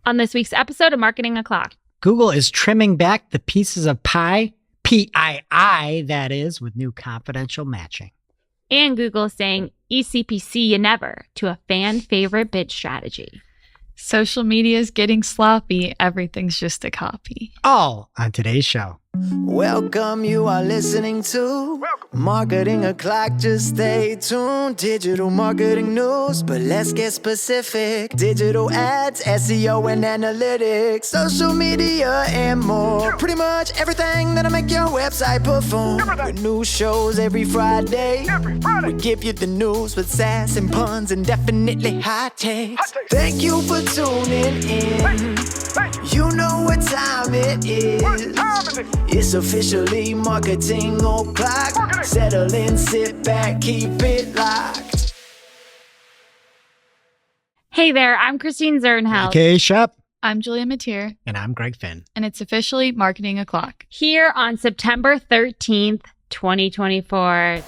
On this week's episode of Marketing O'Clock, Google is trimming back the pieces of pie, PII, that is, with new confidential matching. And Google is saying eCPC you never to a fan favorite bid strategy. Social media is getting sloppy. Everything's just a copy. All on today's show. Welcome, you are listening to Marketing O'Clock. Just stay tuned. Digital marketing news, but let's get specific. Digital ads, SEO and analytics, social media and more. Pretty much everything that'll make your website perform. With new shows every Friday. We give you the news with sass and puns and definitely hot takes. Thank you for tuning in. You know what time it is. It's officially Marketing O'Clock. Settle in, sit back, keep it locked. Hey there, I'm Christine Zernheld. Okay, Shep. I'm Julia Mateer, And I'm Greg Finn. and it's officially Marketing O'Clock. Here on September 13th, 2024.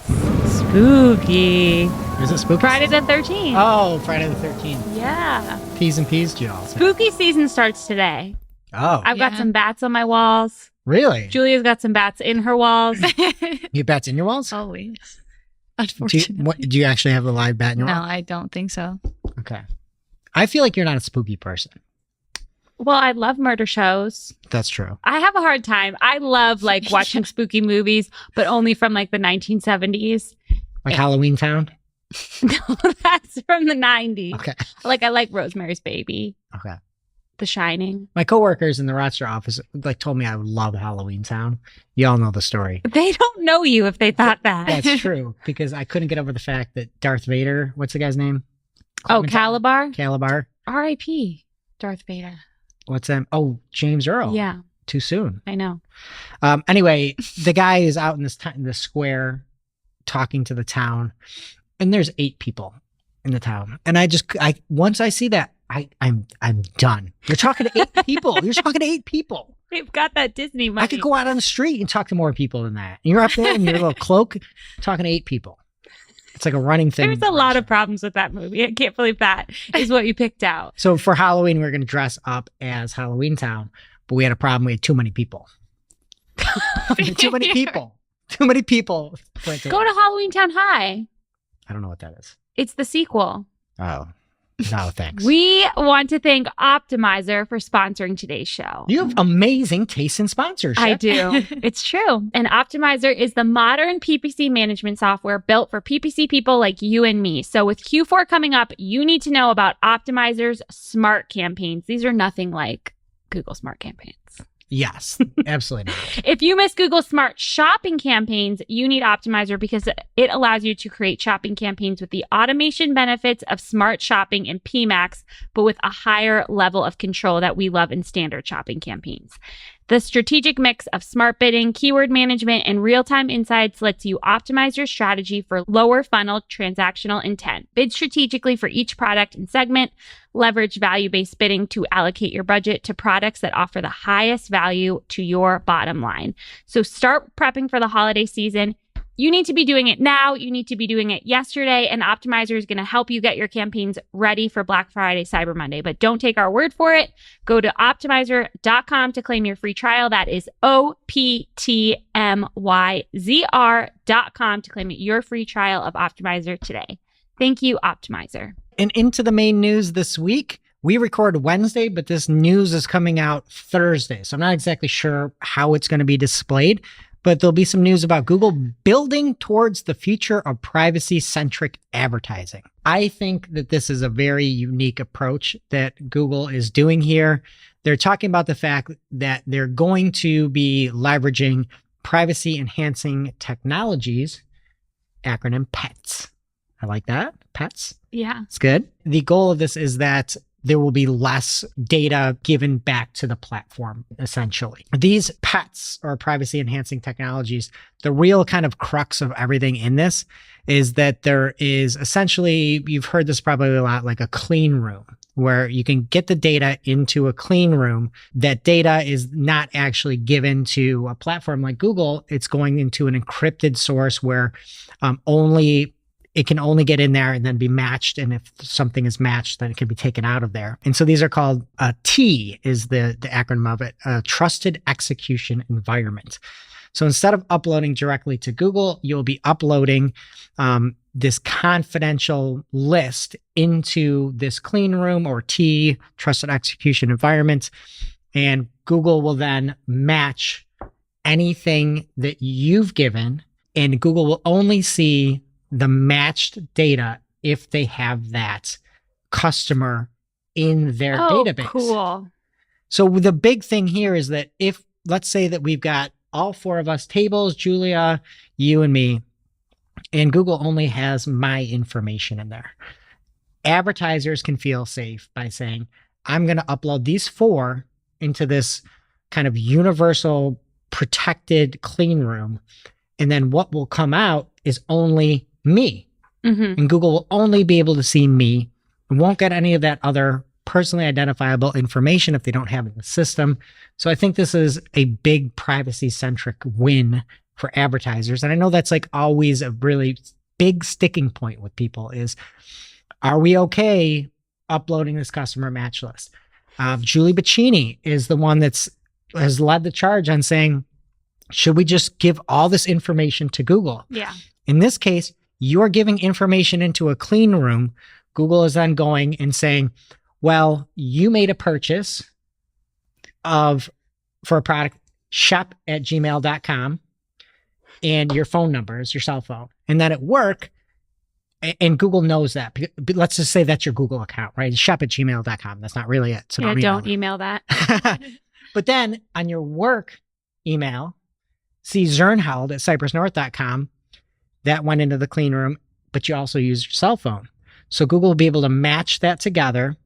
Spooky. Is it spooky? Friday the 13th. Oh, Friday the 13th. Yeah. P's and P's, y'all. Spooky season starts today. Oh, I've got Yeah. some bats on my walls. really? Julia's got some bats in her walls. You have bats in your walls? Always. Do Unfortunately. you actually have a live bat in your No, wall? I don't think so. Okay. I feel like you're not a spooky person. Well, I love murder shows. That's true. I have a hard time. I love like watching spooky movies, but only from like the 1970s. Like Halloween Town? No, that's from the 90s. Okay. Like I like Rosemary's Baby, Okay. The Shining. My coworkers in the Rochester office told me I would love Halloween Town. You all know the story. They don't know you if they thought that. That's true, because I couldn't get over the fact that Darth Vader, what's the guy's name? Oh, Calabar? Calabar. R.I.P. Darth Vader. What's that? Oh, James Earl. Yeah, Too soon. I know. Anyway, the guy is out in this square talking to the town, and there's 8 people in the town. And once I see that, I'm done. You're talking to 8 people. You're talking to 8 people. They've got that Disney money. I could go out on the street and talk to more people than that. And you're up there in your little cloak talking to 8 people. It's like a running thing. There's a lot of problems with that movie. I can't believe that is what you picked out. So for Halloween, we were going to dress up as Halloween Town, but we had a problem. We had too many people. Too many people. Too many people. Go to Halloween Town High. I don't know what that is. It's the sequel. Oh, no, thanks. We want to thank Optimizer for sponsoring today's show. You have amazing taste in sponsorship. I do. It's true. And Optimizer is the modern PPC management software built for PPC people like you and me. So with Q4 coming up, you need to know about Optimizer's smart campaigns. These are nothing like Google Smart Campaigns. Yes, absolutely not. If you miss Google Smart Shopping campaigns, you need Optimizer because it allows you to create shopping campaigns with the automation benefits of Smart Shopping and PMax, but with a higher level of control that we love in standard shopping campaigns. The strategic mix of smart bidding, keyword management, and real-time insights lets you optimize your strategy for lower funnel transactional intent. Bid strategically for each product and segment. Leverage value-based bidding to allocate your budget to products that offer the highest value to your bottom line. So start prepping for the holiday season. You need to be doing it now. You need to be doing it yesterday. And Optimizer is going to help you get your campaigns ready for Black Friday, Cyber Monday. But don't take our word for it. Go to optimizer.com to claim your free trial. That is OPTMYZR.com to claim your free trial of Optimizer today. Thank you, Optimizer. And into the main news this week. We record Wednesday, but this news is coming out Thursday. So I'm not exactly sure how it's going to be displayed, but there'll be some news about Google building towards the future of privacy-centric advertising. I think that this is a very unique approach that Google is doing here. They're talking about the fact that they're going to be leveraging privacy-enhancing technologies, acronym PETs. I like that. PETs. Yeah. It's good. The goal of this is that there will be less data given back to the platform, essentially. These PETs, or privacy enhancing technologies, the real kind of crux of everything in this is that there is essentially, you've heard this probably a lot, like a clean room, where you can get the data into a clean room. That data is not actually given to a platform like Google. It's going into an encrypted source where only it can only get in there and then be matched. And if something is matched, then it can be taken out of there. And so these are called, T is the acronym of it, Trusted Execution Environment. So instead of uploading directly to Google, you'll be uploading this confidential list into this clean room or T, Trusted Execution Environment. And Google will then match anything that you've given, and Google will only see the matched data if they have that customer in their database. Cool. So the big thing here is that if, let's say that we've got all 4 of us tables, Julia, you and me, and Google only has my information in there. Advertisers can feel safe by saying, I'm going to upload these 4 into this kind of universal protected clean room. And then what will come out is only me. And Google will only be able to see me and won't get any of that other personally identifiable information if they don't have it in the system. So I think this is a big privacy-centric win for advertisers. And I know that's like always a really big sticking point with people is, are we okay uploading this customer match list? Julie Bacchini is the one has led the charge on saying, should we just give all this information to Google? Yeah. In this case, you're giving information into a clean room. Google is then going and saying, well, you made a purchase for a product, shop@gmail.com, and your phone number is your cell phone. And then at work, and Google knows that. But let's just say that's your Google account, right? Shop@gmail.com. That's not really it. So don't email that. But then on your work email, see Zernheld at cypressnorth.com, that went into the clean room, but you also use your cell phone. So Google will be able to match that together,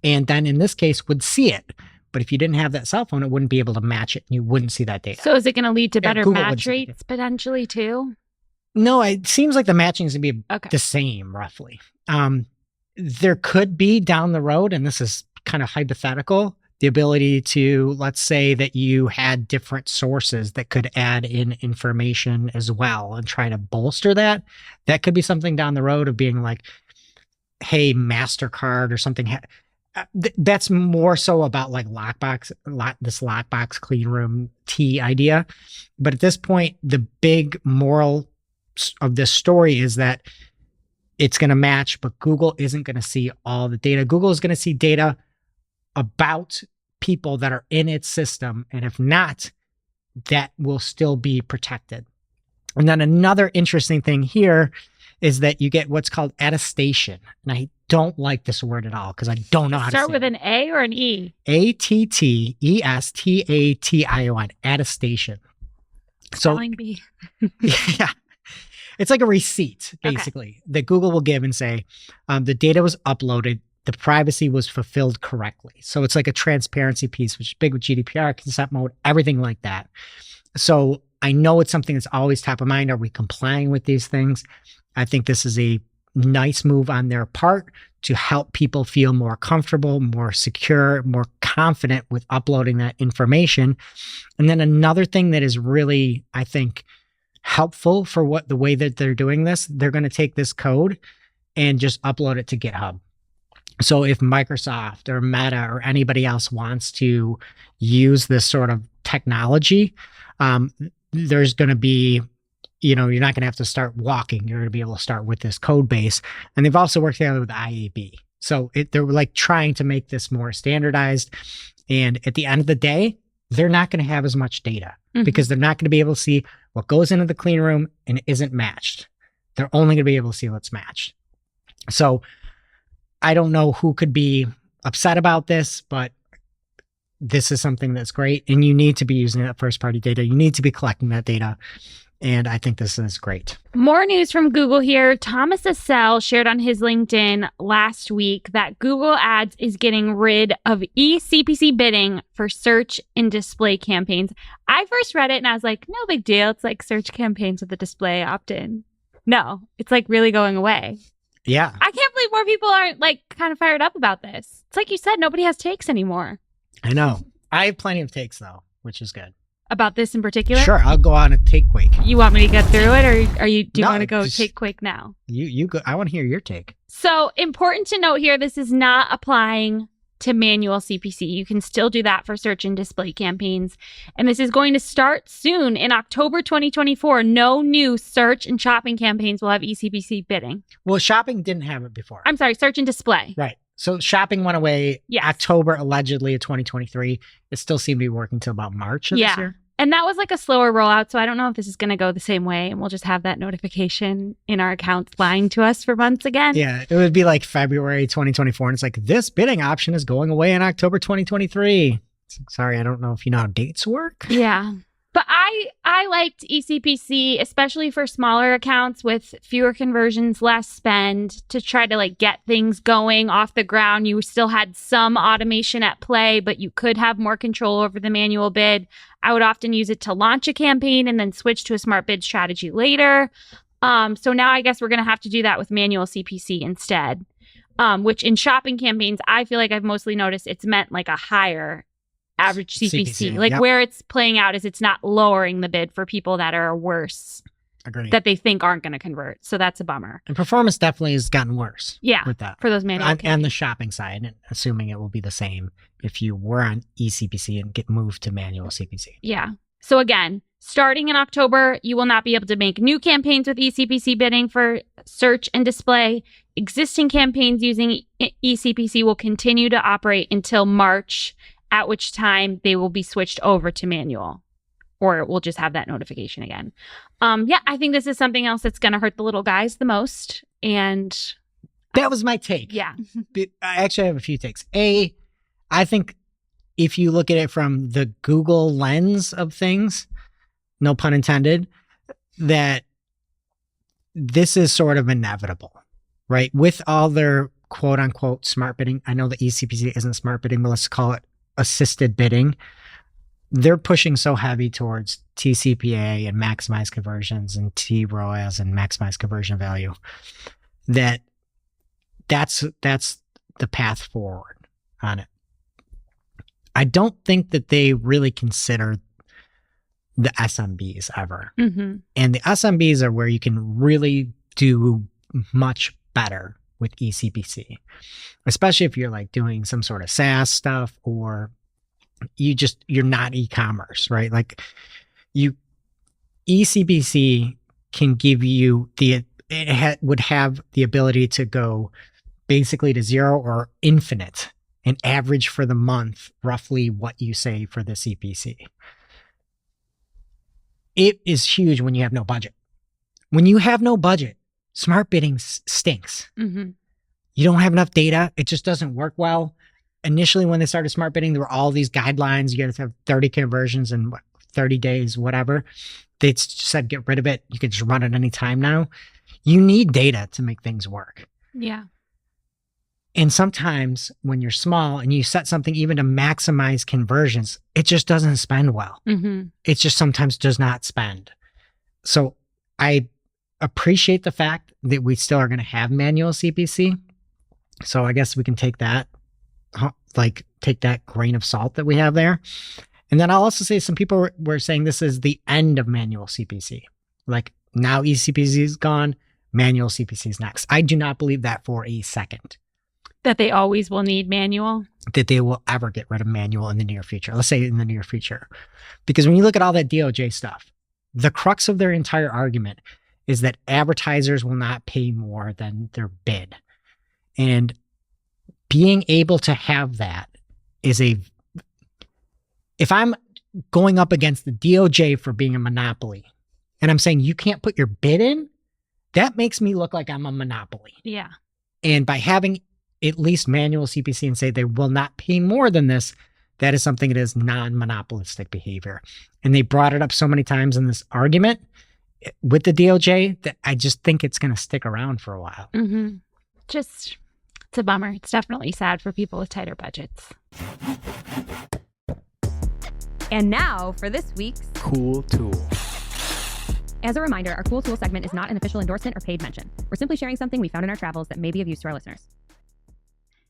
and then in this case would see it. But if you didn't have that cell phone, it wouldn't be able to match it, and you wouldn't see that data. So is it going to lead to better Google match rates potentially too? No, it seems like the matching is going to be Okay. the same roughly. There could be down the road, and this is kind of hypothetical, the ability to, let's say that you had different sources that could add in information as well and try to bolster that. That could be something down the road of being like, hey, MasterCard or something. That's more so about like this lockbox clean room T idea. But at this point, the big moral of this story is that it's going to match, but Google isn't going to see all the data. Google is going to see data about people that are in its system. And if not, that will still be protected. And then another interesting thing here is that you get what's called attestation. And I don't like this word at all because I don't know how to say it. Start with an A or an E? Attestation. Attestation. So, Spelling bee. yeah. It's like a receipt, basically, that Google will give and say, the data was uploaded, the privacy was fulfilled correctly. So it's like a transparency piece, which is big with GDPR, consent mode, everything like that. So I know it's something that's always top of mind. Are we complying with these things? I think this is a nice move on their part to help people feel more comfortable, more secure, more confident with uploading that information. And then another thing that is really, I think, helpful for the way that they're doing this, they're going to take this code and just upload it to GitHub. So if Microsoft or Meta or anybody else wants to use this sort of technology, there's going to be, you're not going to have to start walking. You're going to be able to start with this code base. And they've also worked together with IAB. So they're like trying to make this more standardized. And at the end of the day, they're not going to have as much data because they're not going to be able to see what goes into the clean room and isn't matched. They're only going to be able to see what's matched. So I don't know who could be upset about this, but this is something that's great. And you need to be using that first party data. You need to be collecting that data. And I think this is great. More news from Google here. Thomas Assell shared on his LinkedIn last week that Google Ads is getting rid of eCPC bidding for search and display campaigns. I first read it and I was like, no big deal. It's like search campaigns with the display opt-in. No, it's like really going away. Yeah. I can't believe more people aren't like kind of fired up about this. It's like you said, nobody has takes anymore. I know. I have plenty of takes though, which is good. about this in particular? Sure, I'll go on a take quake. You want me to get through it, or do you No, want to go just- take quake now? You go. I want to hear your take. So important to note here, this is not applying to manual CPC. You can still do that for search and display campaigns. And this is going to start soon in October 2024. No new search and shopping campaigns will have eCPC bidding. Well, shopping didn't have it before. I'm sorry, search and display. Right. So shopping went away Yes. October allegedly of 2023. It still seemed to be working till about March of this year. And that was like a slower rollout. So I don't know if this is going to go the same way. And we'll just have that notification in our accounts lying to us for months again. Yeah, it would be like February 2024. And it's like, this bidding option is going away in October 2023. Sorry, I don't know if you know how dates work. Yeah. But I liked eCPC, especially for smaller accounts with fewer conversions, less spend, to try to like get things going off the ground. You still had some automation at play, but you could have more control over the manual bid. I would often use it to launch a campaign and then switch to a smart bid strategy later. So now I guess we're going to have to do that with manual CPC instead, which in shopping campaigns, I feel like I've mostly noticed it's meant like a higher average CPC. Like yep. where it's playing out is it's not lowering the bid for people that are worse, Agreed. that they think aren't going to convert. So that's a bummer. And performance definitely has gotten worse. Yeah, with that. for those manual And campaigns. the shopping side, and assuming it will be the same if you were on eCPC and get moved to manual CPC. Yeah. So again, starting in October, you will not be able to make new campaigns with eCPC bidding for search and display. Existing campaigns using eCPC will continue to operate until March, at which time they will be switched over to manual, or we'll just have that notification again. Yeah, I think this is something else that's going to hurt the little guys the most. And That was my take. yeah, But I actually have a few takes. I think if you look at it from the Google lens of things, no pun intended, that this is sort of inevitable, right? With all their quote unquote smart bidding. I know the eCPC isn't smart bidding, but let's call it assisted bidding. They're pushing so heavy towards TCPA and maximize conversions and TROAS and maximize conversion value that that's the path forward on it. I don't think that they really consider the SMBs ever. mm-hmm. And the SMBs are where you can really do much better with eCPC, especially if you're like doing some sort of SaaS stuff or you're not e-commerce, right? Like eCPC can give you would have the ability to go basically to zero or infinite and average for the month roughly what you say for the CPC. It is huge when you have no budget. When you have no budget, smart bidding stinks. Mm-hmm. You don't have enough data. It just doesn't work well. Initially, when they started smart bidding, there were all these guidelines. You got to have 30 conversions in 30 days, whatever. They said, get rid of it. You can just run it any time now. You need data to make things work. Yeah. And sometimes when you're small and you set something even to maximize conversions, it just doesn't spend well. Mm-hmm. It just sometimes does not spend. So I appreciate the fact that we still are going to have manual CPC. So I guess we can take that, take that grain of salt that we have there. And then I'll also say some people were saying this is the end of manual CPC. Like now eCPC is gone, manual CPC is next. I do not believe that for a second. That they always will need manual. That they will ever get rid of manual in the near future. Let's say in the near future. Because when you look at all that DOJ stuff, the crux of their entire argument is that advertisers will not pay more than their bid. And being able to have that is if I'm going up against the DOJ for being a monopoly, and I'm saying you can't put your bid in, that makes me look like I'm a monopoly. Yeah. And by having at least manual CPC and say they will not pay more than this, that is something that is non-monopolistic behavior. And they brought it up so many times in this argument with the DOJ that I just think it's going to stick around for a while. Mm-hmm. It's a bummer. It's definitely sad for people with tighter budgets. And now for this week's Cool Tool. As a reminder, our Cool Tool segment is not an official endorsement or paid mention. We're simply sharing something we found in our travels that may be of use to our listeners.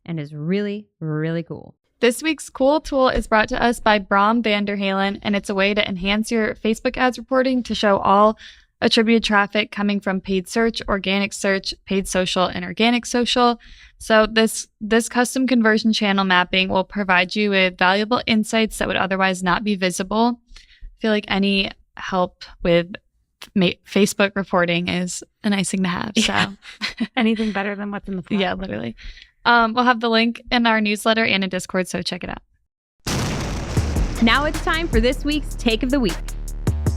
And is really, really cool. This week's cool tool is brought to us by Brom Vanderhalen, and it's a way to enhance your Facebook ads reporting to show all attributed traffic coming from paid search, organic search, paid social, and organic social. So this custom conversion channel mapping will provide you with valuable insights that would otherwise not be visible. I feel like any help with Facebook reporting is a nice thing to have. So Anything better than what's in the file. yeah, literally. We'll have the link in our newsletter and in Discord, so check it out. Now it's time for this week's Take of the Week.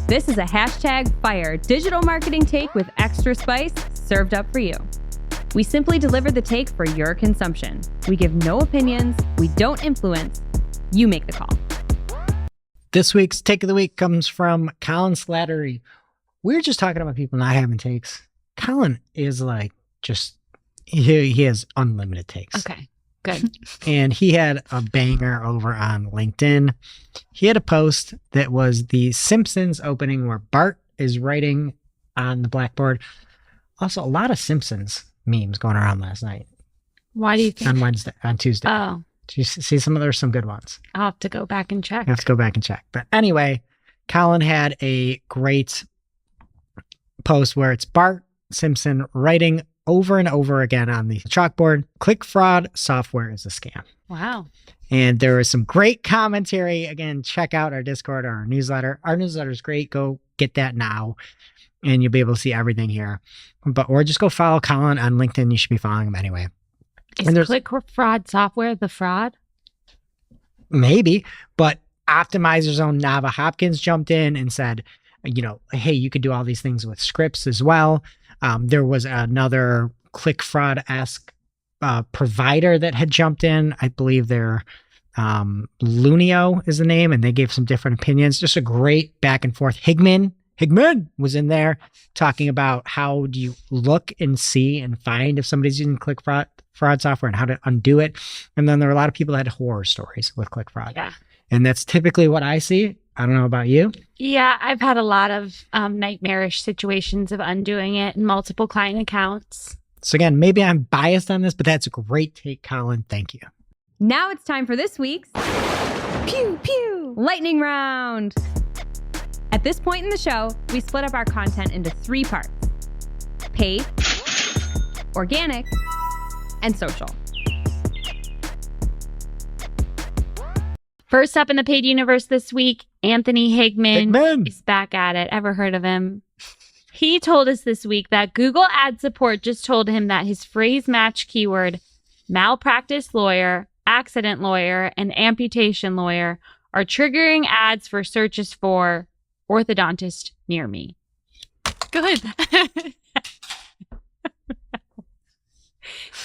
This is a #fire digital marketing take with extra spice served up for you. We simply deliver the take for your consumption. We give no opinions. We don't influence. You make the call. This week's Take of the Week comes from Colin Slattery. We were just talking about people not having takes. Colin is like he has unlimited takes. Okay, good. And he had a banger over on LinkedIn. He had a post that was the Simpsons opening where Bart is writing on the blackboard. Also, a lot of Simpsons memes going around last night. Why do you think? On Tuesday. Oh, Did you see there's some good ones? I'll have to go back and check. You have to go back and check. But anyway, Colin had a great post where it's Bart Simpson writing over and over again on the chalkboard, "Click fraud software is a scam." Wow. And there was some great commentary. Again, check out our Discord or our newsletter. Our newsletter is great. Go get that now, and you'll be able to see everything here. Or just go follow Colin on LinkedIn. You should be following him anyway. Is click fraud software the fraud? Maybe, but Optimizer's own Nava Hopkins jumped in and said, hey, you could do all these things with scripts as well. There was another click fraud-esque provider that had jumped in. I believe they're Lunio is the name, and they gave some different opinions. Just a great back and forth. Higman was in there talking about how do you look and see and find if somebody's using click fraud software and how to undo it. And then there were a lot of people that had horror stories with click fraud. Yeah. And that's typically what I see. I don't know about you. Yeah, I've had a lot of nightmarish situations of undoing it in multiple client accounts. So again, maybe I'm biased on this, but that's a great take, Colin. Thank you. Now it's time for this week's Pew Pew Lightning Round. At this point in the show, we split up our content into 3 parts: paid, organic, and social. First up in the paid universe this week, Anthony Higman is back at it. Ever heard of him? He told us this week that Google ad support just told him that his phrase match keyword, malpractice lawyer, accident lawyer, and amputation lawyer are triggering ads for searches for orthodontist near me. Good.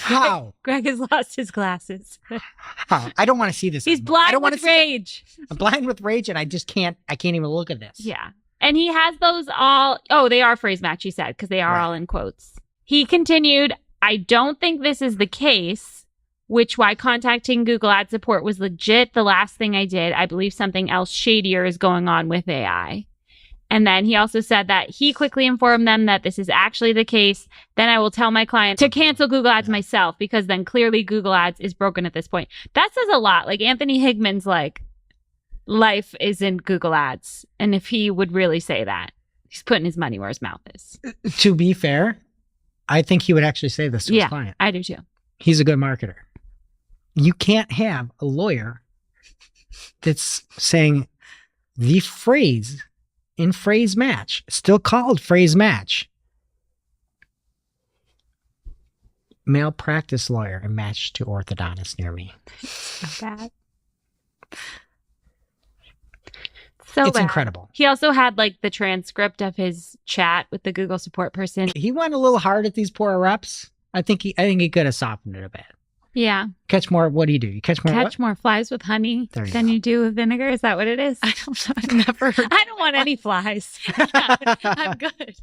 How? Greg has lost his glasses. How? I don't want to see this. He's anymore. I blind don't with rage. I'm blind with rage, and I can't even look at this. Yeah. And he has those all, they are phrase match, he said, because they are all in quotes. He continued, I don't think this is the case, which why contacting Google ad support was legit the last thing I did. I believe something else shadier is going on with AI. And then he also said that he quickly informed them that this is actually the case. Then I will tell my client to cancel Google Ads myself, because then clearly Google Ads is broken at this point. That says a lot. Like Anthony Higman's life is in Google Ads. And if he would really say that, he's putting his money where his mouth is. To be fair, I think he would actually say this to his client. I do too. He's a good marketer. You can't have a lawyer that's saying the phrase in phrase match, still called phrase match, malpractice lawyer and match to orthodontist near me. So bad. It's incredible. He also had the transcript of his chat with the Google support person. He went a little hard at these poor reps. I think he could have softened it a bit. Yeah. Catch more. What do? You catch more? Catch more flies with honey than you do with vinegar. Is that what it is? I don't know. I've never heard. I don't want any flies. Yeah, I'm good.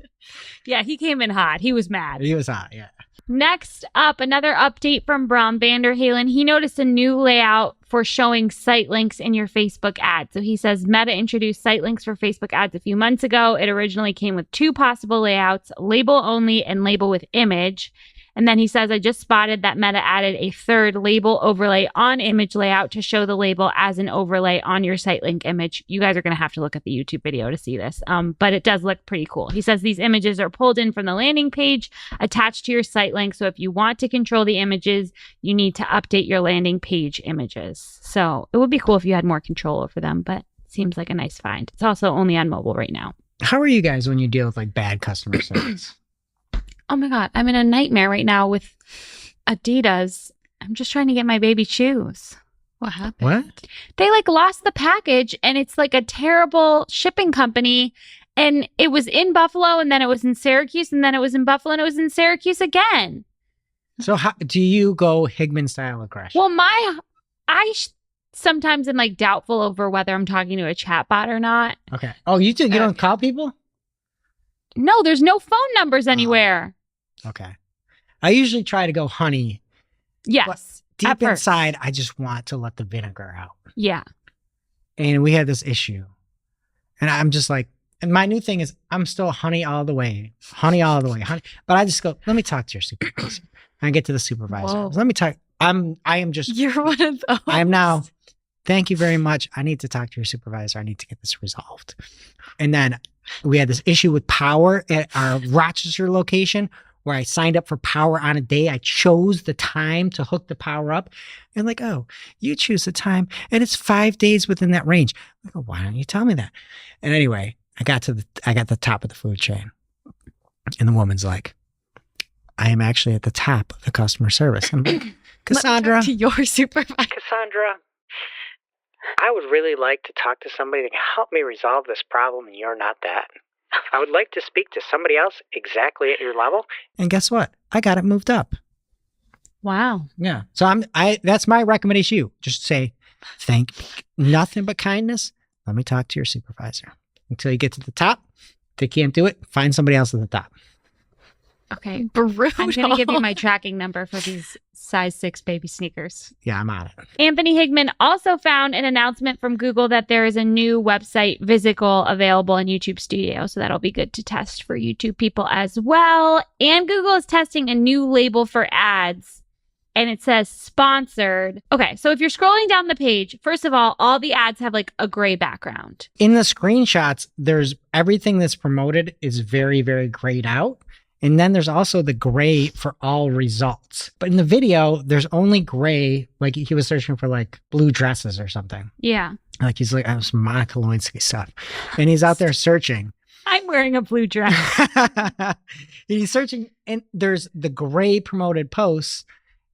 Yeah, he came in hot. He was mad. He was hot. Yeah. Next up, another update from Brom Vanderhalen. He noticed a new layout for showing site links in your Facebook ads. So he says Meta introduced site links for Facebook ads a few months ago. It originally came with 2 possible layouts, label only and label with image. And then he says, I just spotted that Meta added a third label overlay on image layout to show the label as an overlay on your site link image. You guys are going to have to look at the YouTube video to see this, but it does look pretty cool. He says these images are pulled in from the landing page attached to your site link. So if you want to control the images, you need to update your landing page images. So it would be cool if you had more control over them, but it seems like a nice find. It's also only on mobile right now. How are you guys when you deal with like bad customer service? Oh my God, I'm in a nightmare right now with Adidas. I'm just trying to get my baby shoes. What happened? What? They like lost the package and it's like a terrible shipping company. And it was in Buffalo and then it was in Syracuse and then it was in Buffalo and it was in Syracuse again. So how do you go Higman style aggression? Well, sometimes am like doubtful over whether I'm talking to a chatbot or not. Okay. Oh, you don't call people? No, there's no phone numbers anywhere. Okay. I usually try to go honey. Yes. Deep inside, I just want to let the vinegar out. Yeah. And we had this issue. And I'm just like, and my new thing is I'm still honey all the way. Honey all the way. Honey. But I just go, let me talk to your supervisor. And I get to the supervisor. Whoa. Let me talk. I am just. You're one of those. I am now. Thank you very much. I need to talk to your supervisor. I need to get this resolved. And then we had this issue with power at our Rochester location where I signed up for power on a day. I chose the time to hook the power up. And like, oh, you choose the time and it's 5 days within that range. I go, why don't you tell me that? And anyway, I got the top of the food chain. And the woman's like, I am actually at the top of the customer service. I'm like, Cassandra. To your supervisor. Cassandra, I would really like to talk to somebody that can help me resolve this problem, and you're not that. I would like to speak to somebody else exactly at your level. And guess what? I got it moved up. Wow. Yeah. So that's my recommendation to you. Just say, nothing but kindness. Let me talk to your supervisor. Until you get to the top. If they can't do it, find somebody else at the top. Okay. Brutal. I'm going to give you my tracking number for these size 6 baby sneakers. Yeah, I'm on it. Anthony Higman also found an announcement from Google that there is a new website, Visible, available in YouTube Studio. So that'll be good to test for YouTube people as well. And Google is testing a new label for ads. And it says sponsored. Okay, so if you're scrolling down the page, first of all the ads have like a gray background. In the screenshots, there's everything that's promoted is very, very grayed out. And then there's also the gray for all results. But in the video, there's only gray. Like he was searching for like blue dresses or something. Yeah. Like he's like, some Monica Lewinsky stuff. And he's out there searching. I'm wearing a blue dress. He's searching and there's the gray promoted posts.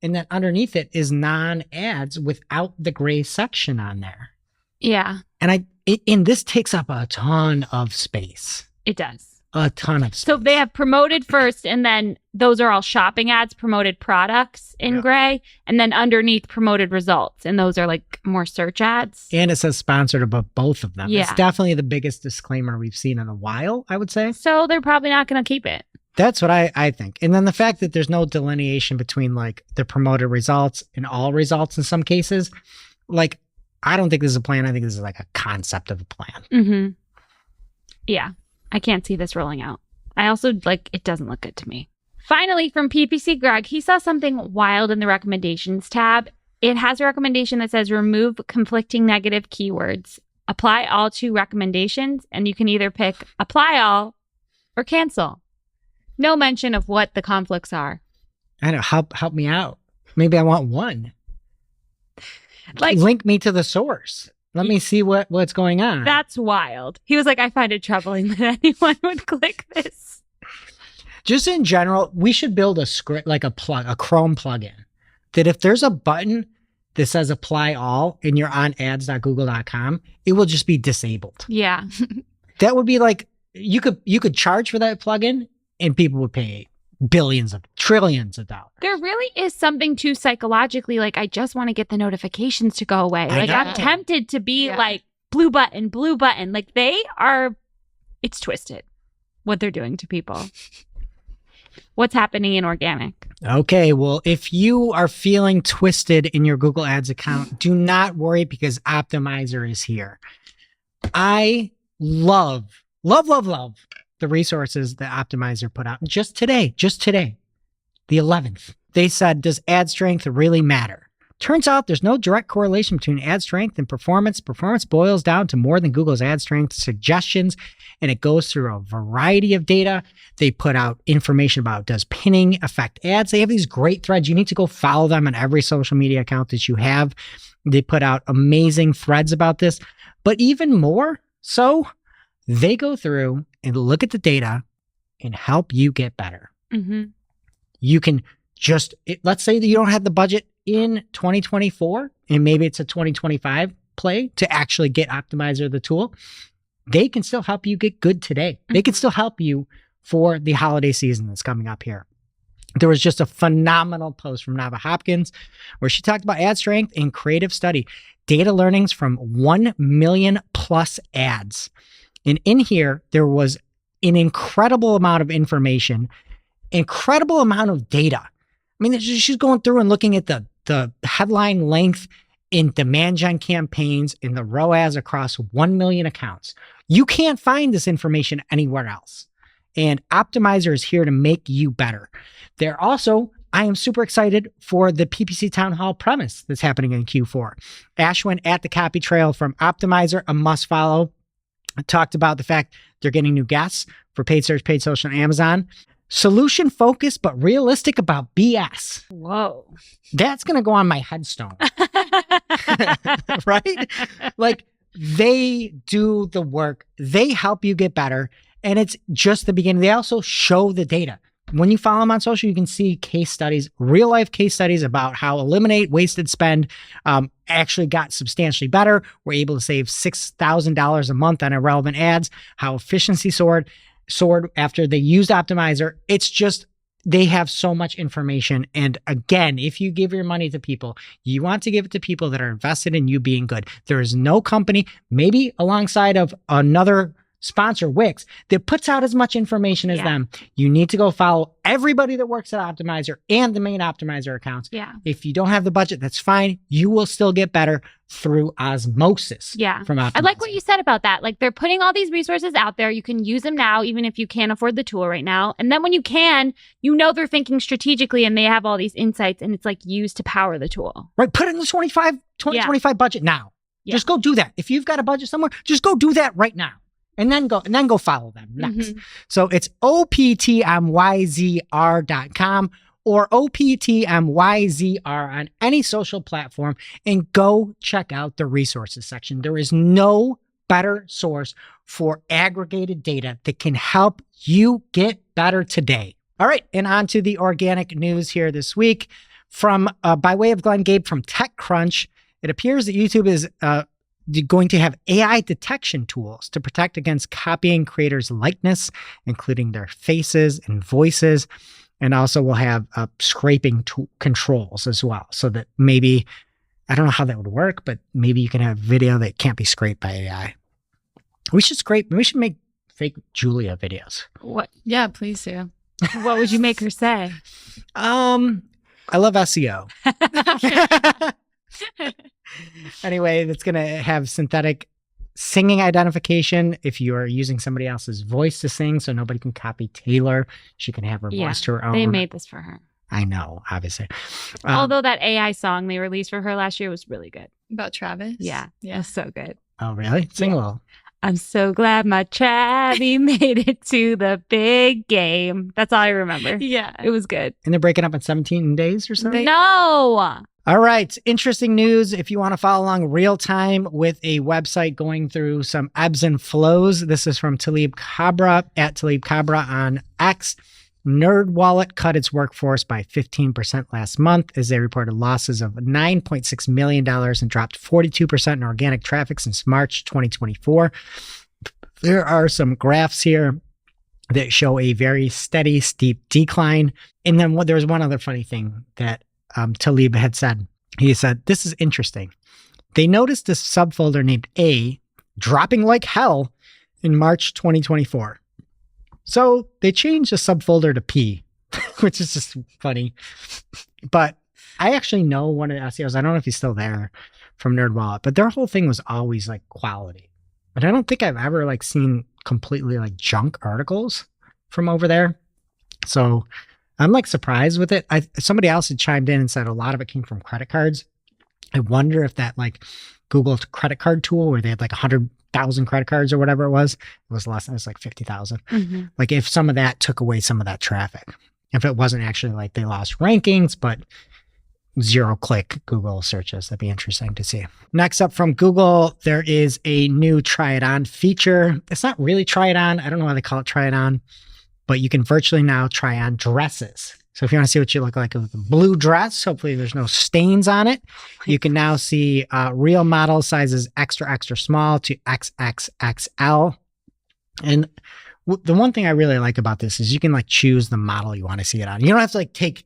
And then underneath it is non-ads without the gray section on there. Yeah. And this takes up a ton of space. It does. A ton of space. So they have promoted first, and then those are all shopping ads, promoted products in gray, and then underneath promoted results. And those are like more search ads. And it says sponsored above both of them. Yeah. It's definitely the biggest disclaimer we've seen in a while, I would say. So they're probably not going to keep it. That's what I think. And then the fact that there's no delineation between like the promoted results and all results in some cases, like, I don't think this is a plan. I think this is like a concept of a plan. Mm-hmm. Yeah. I can't see this rolling out. I also it doesn't look good to me. Finally, from PPC Greg, he saw something wild in the recommendations tab. It has a recommendation that says remove conflicting negative keywords, apply all to recommendations, and you can either pick apply all or cancel. No mention of what the conflicts are. I know. Help me out. Maybe I want one. Like, link me to the source. Let me see what's going on. That's wild. He was like, I find it troubling that anyone would click this. Just in general, we should build a script, like a Chrome plugin, that if there's a button that says apply all and you're on ads.google.com, it will just be disabled. Yeah. That would be like, you could charge for that plugin and people would pay trillions of dollars. There really is something to psychologically, like, I just want to get the notifications to go away. Like, I'm tempted to be like, blue button. Like, it's twisted what they're doing to people. What's happening in organic? Okay, well, if you are feeling twisted in your Google Ads account, do not worry because Optimizer is here. I love the resources that Optimizer put out just today. the 11th. They said, does ad strength really matter? Turns out there's no direct correlation between ad strength and performance. Performance boils down to more than Google's ad strength suggestions, and it goes through a variety of data. They put out information about, does pinning affect ads? They have these great threads. You need to go follow them on every social media account that you have. They put out amazing threads about this. But even more so, they go through and look at the data and help you get better. Mm-hmm. You can just, let's say that you don't have the budget in 2024, and maybe it's a 2025 play to actually get Optimizer, the tool. They can still help you get good today. They can still help you for the holiday season that's coming up here. There was just a phenomenal post from Nava Hopkins where she talked about ad strength in creative study, data learnings from 1 million plus ads. And in here, there was an incredible amount of information, incredible amount of data. I mean, she's going through and looking at the headline length in demand gen campaigns in the ROAS across 1 million accounts. You can't find this information anywhere else. And Optimizer is here to make you better. They're also, I am super excited for the PPC Town Hall premise that's happening in Q4. Ashwin at the Copy Trail from Optimizer, a must follow, talked about the fact they're getting new guests for paid search, paid social, and Amazon. Solution focused, but realistic about BS. Whoa. That's going to go on my headstone. Right? Like, they do the work. They help you get better. And it's just the beginning. They also show the data. When you follow them on social, you can see case studies, real life case studies about how eliminate wasted spend actually got substantially better. We're able to save $6,000 a month on irrelevant ads, how efficiency soared after they used Optimizer. It's just, they have so much information. And again, if you give your money to people, you want to give it to people that are invested in you being good. There is no company, maybe alongside of another sponsor, Wix, that puts out as much information as them. You need to go follow everybody that works at Optimizer and the main Optimizer accounts. Yeah. If you don't have the budget, that's fine. You will still get better through osmosis. Yeah. From Optimizer. I like what you said about that. Like, they're putting all these resources out there. You can use them now, even if you can't afford the tool right now. And then when you can, you know they're thinking strategically and they have all these insights, and it's like used to power the tool. Right. Put it in the 2025 budget now. Yeah. Just go do that. If you've got a budget somewhere, just go do that right now. And then go follow them next. Mm-hmm. So it's optmyzr.com or optmyzr on any social platform, and go check out the resources section. There is no better source for aggregated data that can help you get better today. All right, and on to the organic news here this week from by way of Glenn Gabe from TechCrunch. It appears that YouTube is going to have AI detection tools to protect against copying creators' likeness, including their faces and voices. And also will have scraping controls as well. So that maybe, I don't know how that would work, but maybe you can have video that can't be scraped by AI. We should make fake Julia videos. What? Yeah, please do. What would you make her say? I love SEO. Anyway, it's going to have synthetic singing identification if you are using somebody else's voice to sing, so nobody can copy Taylor. She can have her voice to her own. They made this for her. I know, obviously. Although that AI song they released for her last year was really good. About Travis? Yeah. It was so good. Oh, really? Sing a little. I'm so glad my Travie made it to the big game. That's all I remember. Yeah. It was good. And they're breaking up in 17 days or something? No. All right. Interesting news. If you want to follow along real time with a website going through some ebbs and flows, this is from Talib Kabra at Talib Kabra on X. NerdWallet cut its workforce by 15% last month as they reported losses of $9.6 million and dropped 42% in organic traffic since March 2024. There are some graphs here that show a very steady, steep decline. And then there's one other funny thing that Talib had said. He said, this is interesting. They noticed this subfolder named A dropping like hell in March 2024. So they changed the subfolder to P, which is just funny. But I actually know one of the SEOs, I don't know if he's still there, from NerdWallet, but their whole thing was always like quality. But I don't think I've ever like seen completely like junk articles from over there. So I'm like surprised with it. Somebody else had chimed in and said a lot of it came from credit cards. I wonder if that like Google's credit card tool where they had like 100,000 credit cards or whatever it was less. It was like 50,000. Mm-hmm. Like if some of that took away some of that traffic, if it wasn't actually like they lost rankings, but 0-click Google searches, that'd be interesting to see. Next up from Google, there is a new try it on feature. It's not really try it on. I don't know why they call it try it on, but you can virtually now try on dresses. So if you want to see what you look like with a blue dress, hopefully there's no stains on it. You can now see real model sizes extra, extra small to XXXL. And the one thing I really like about this is you can like choose the model you want to see it on. You don't have to like take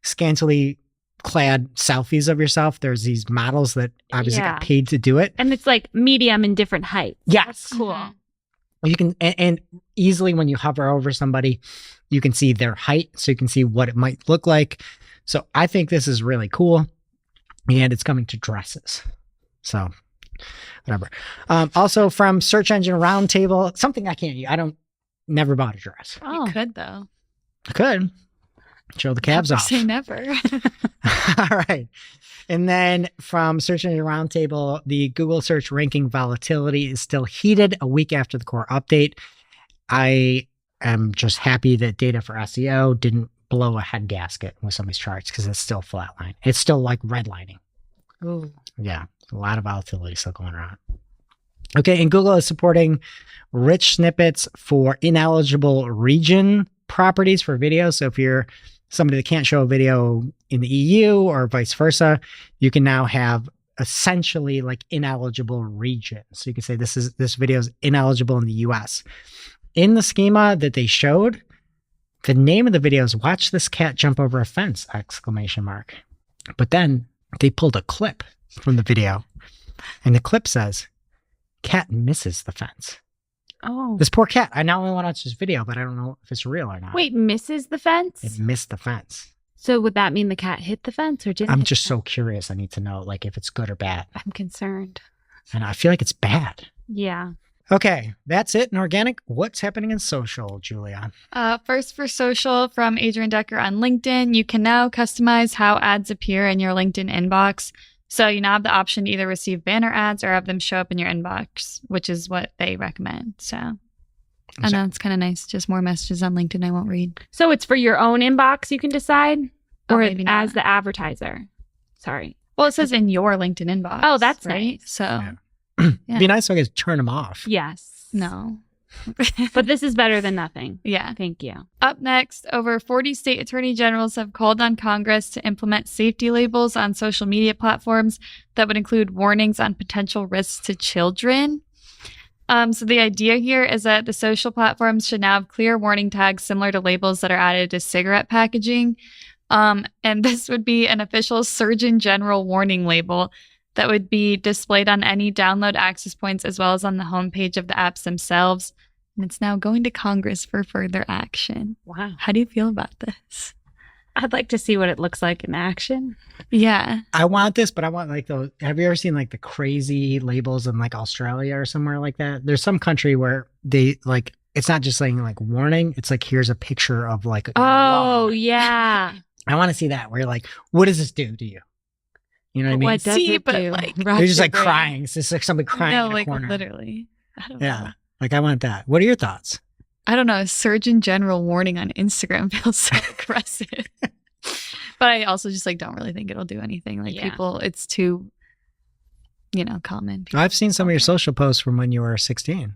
scantily clad selfies of yourself. There's these models that obviously got paid to do it. And it's like medium in different heights. Yes. That's cool. You can, and easily when you hover over somebody, you can see their height, so you can see what it might look like. So I think this is really cool, and it's coming to dresses. So whatever. Also from Search Engine Roundtable, something I can't use. Never bought a dress. You could though. I could show the calves Never off. say never. All right. And then from Search Engine Roundtable, the Google search ranking volatility is still heated a week after the core update. I am just happy that data for SEO didn't blow a head gasket with some of these charts because it's still flatline. It's still like redlining. Ooh. Yeah, a lot of volatility still going around. Okay, and Google is supporting rich snippets for ineligible region properties for video. So if you're somebody that can't show a video in the EU or vice versa, you can now have essentially like ineligible regions. So you can say this video is ineligible in the US. In the schema that they showed, the name of the video is "Watch This Cat Jump Over a Fence!" ! But then they pulled a clip from the video, and the clip says, "Cat misses the fence." Oh. This poor cat. I not only want to watch this video, but I don't know if it's real or not. Wait, misses the fence? It missed the fence. So would that mean the cat hit the fence or didn't? I'm just so curious. I need to know like if it's good or bad. I'm concerned. And I feel like it's bad. Yeah. Okay, that's it in organic. What's happening in social, Julia? First for social from Adrian Decker on LinkedIn, you can now customize how ads appear in your LinkedIn inbox. So you now have the option to either receive banner ads or have them show up in your inbox, which is what they recommend. So I know it's kind of nice. Just more messages on LinkedIn I won't read. So it's for your own inbox you can decide? Or maybe not. as the advertiser? Sorry. Well, it says in your LinkedIn inbox. Oh, that's right. nice. So Yeah. It'd be nice if I could turn them off. Yes. no. But this is better than nothing. Yeah. Thank you. Up next, over 40 state attorney generals have called on Congress to implement safety labels on social media platforms that would include warnings on potential risks to children. So the idea here is that the social platforms should now have clear warning tags similar to labels that are added to cigarette packaging. And this would be an official Surgeon General warning label that would be displayed on any download access points as well as on the homepage of the apps themselves. And it's now going to Congress for further action. Wow. How do you feel about this? I'd like to see what it looks like in action. Yeah. I want this, but I want like those. Have you ever seen like the crazy labels in like Australia or somewhere like that? There's some country where they like, it's not just saying like warning. It's like, here's a picture of like, Oh, yeah. I want to see that where you're like, what does this do to you? You know what I mean? What does See, it but, do? like, Rock They're just your like brain. crying. It's just like somebody crying No, in a like corner. literally. I don't Yeah. know. Like I want that. What are your thoughts? I don't know. Surgeon General warning on Instagram feels so aggressive. But I also just like don't really think it'll do anything. Like Yeah. people, it's too, common. I've seen some of your social posts from when you were 16.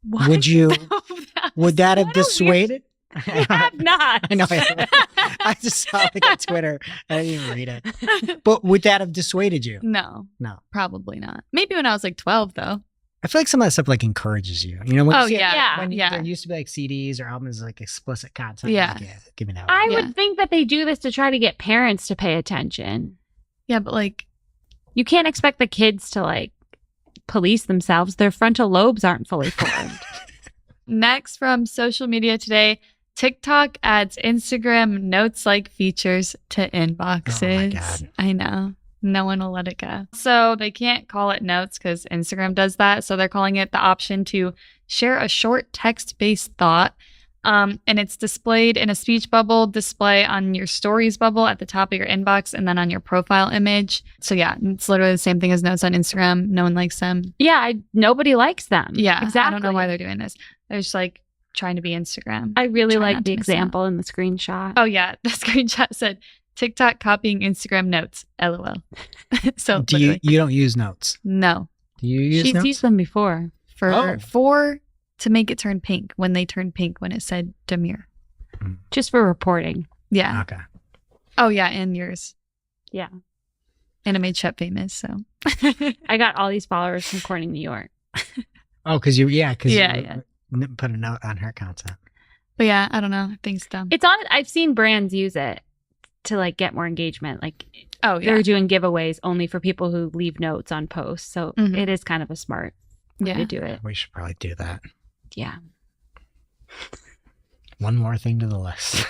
What? Would you, That would that have What a weird- dissuaded? I have not. I know. I just saw it on Twitter. I didn't even read it. But would that have dissuaded you? No, No. probably not. Maybe when I was like 12, though. I feel like some of that stuff like encourages you. You know, when Oh, you see it- yeah. when Yeah. there used to be like CDs or albums like explicit content. Yeah. Like, give me that. I one. Yeah. would think that they do this to try to get parents to pay attention. Yeah, but like, You can't expect the kids to like police themselves. Their frontal lobes aren't fully formed. next from social media today, TikTok adds Instagram notes-like features to inboxes. God. I know. No one will let it go. So they can't call it notes because Instagram does that. So they're calling it the option to share a short text-based thought. And it's displayed in a speech bubble display on your stories bubble at the top of your inbox and then on your profile image. So yeah, it's literally the same thing as notes on Instagram. No one likes them. Yeah, nobody likes them. Yeah, exactly. I don't know why they're doing this. They're just like trying to be Instagram. I really Try like not the to miss out. example in the screenshot. Oh yeah, the screenshot said TikTok copying Instagram notes. LOL. So Do you don't use notes? No, Do you use She's notes? used them before. for to make it turn pink when they turned pink when it said demure. Just for reporting. Yeah. Okay. Oh yeah, and yours. Yeah. And it made Shep famous. So I got all these followers from Corning, New York. Oh, because you Yeah. put a note on her content. But yeah, I don't know. I think it's dumb. It's on. I've seen brands use it to like get more engagement. Like Oh yeah. they're doing giveaways only for people who leave notes on posts. So Mhm. it is kind of a smart way to do it. We should probably do that. Yeah. One more thing to the list.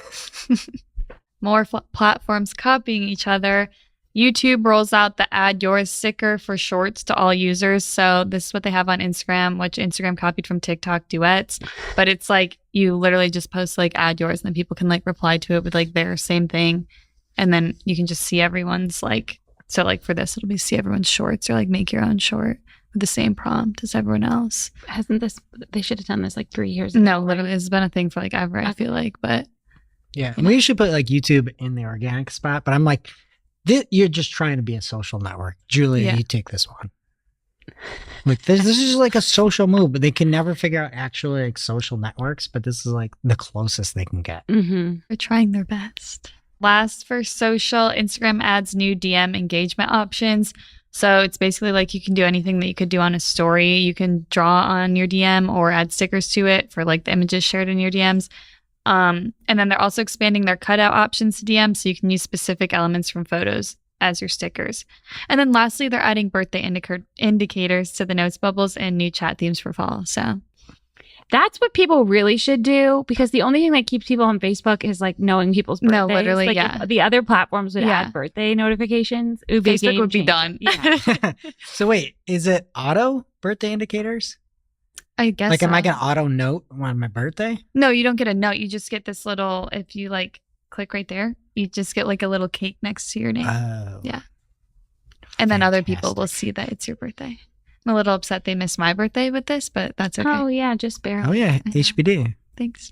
More platforms copying each other. YouTube rolls out the Add Yours sticker for shorts to all users. So this is what they have on Instagram, which Instagram copied from TikTok Duets. But it's like you literally just post like Add Yours and then people can like reply to it with like their same thing. And then you can just see everyone's like, so like for this, it'll be see everyone's shorts or like make your own short with the same prompt as everyone else. Hasn't this? They should have done this like 3 years ago. No, literally, it's been a thing for like ever, I feel like. But Yeah. We should put like YouTube in the organic spot, but I'm like, you're just trying to be a social network. Julia, Yeah. you take this one. Like this is like a social move, but they can never figure out actually like social networks, but this is like the closest they can get. Mm-hmm. they're trying their best. Last for social, Instagram adds new DM engagement options. So it's basically like you can do anything that you could do on a story. You can draw on your DM or add stickers to it for like the images shared in your DMs. And then they're also expanding their cutout options to DM so you can use specific elements from photos as your stickers. And then lastly, they're adding birthday indicators to the notes bubbles and new chat themes for fall. So That's what people really should do, because the only thing that keeps people on Facebook is like knowing people's birthdays. No, literally, like, yeah. If the other platforms would Yeah. add birthday notifications, it would be a Facebook game would be changer. done. Yeah. So wait, is it auto birthday indicators? I guess Like, am I so. going to auto note on my birthday? No, you don't get a note. You just get this little, if you like click right there, you just get like a little cake next to your name. Oh. Yeah. And then other people will fantastic. see that it's your birthday. I'm a little upset they missed my birthday with this, but that's okay. Oh yeah, just barely. Oh, yeah. know. HBD. Thanks.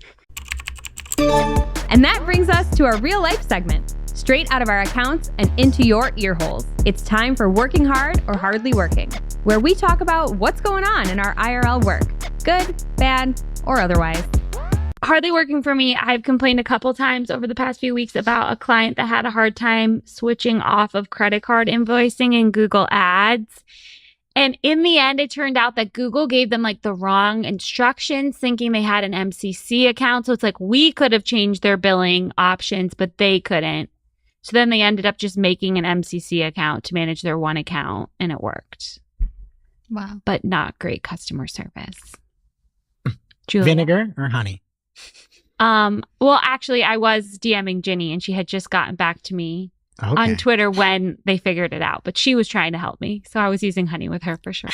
And that brings us to our real life segment, straight out of our accounts and into your ear holes. It's time for Working Hard or Hardly Working, where we talk about what's going on in our IRL work, good, bad, or otherwise. Hardly working for me. I've complained a couple times over the past few weeks about a client that had a hard time switching off of credit card invoicing in Google Ads. And in the end, it turned out that Google gave them like the wrong instructions, thinking they had an MCC account. So it's like we could have changed their billing options, but they couldn't. So then they ended up just making an MCC account to manage their one account, and it worked. Wow. But not great customer service. Julia? Vinegar or honey? Well, actually, I was DMing Ginny, and she had just gotten back to me Okay. on Twitter when they figured it out, but she was trying to help me. So I was using honey with her for sure.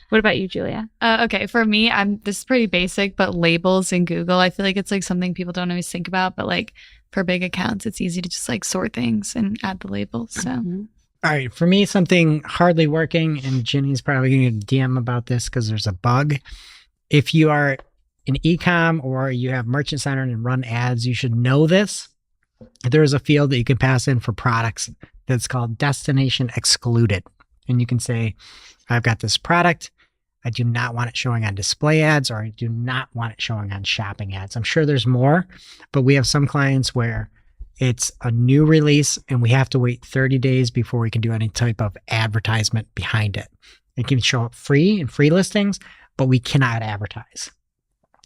What about you, Julia? Okay, for me, this is pretty basic, but labels in Google, I feel like it's like something people don't always think about, but like for big accounts, it's easy to just like sort things and add the labels. So Mhm. All right. For me, something hardly working, and Ginny's probably going to DM about this because there's a bug. If you are an e-com or you have Merchant Center and run ads, you should know this. There is a field that you can pass in for products that's called destination excluded. And you can say, I've got this product. I do not want it showing on display ads, or I do not want it showing on shopping ads. I'm sure there's more, but we have some clients where it's a new release and we have to wait 30 days before we can do any type of advertisement behind it. It can show up free in free listings, but we cannot advertise.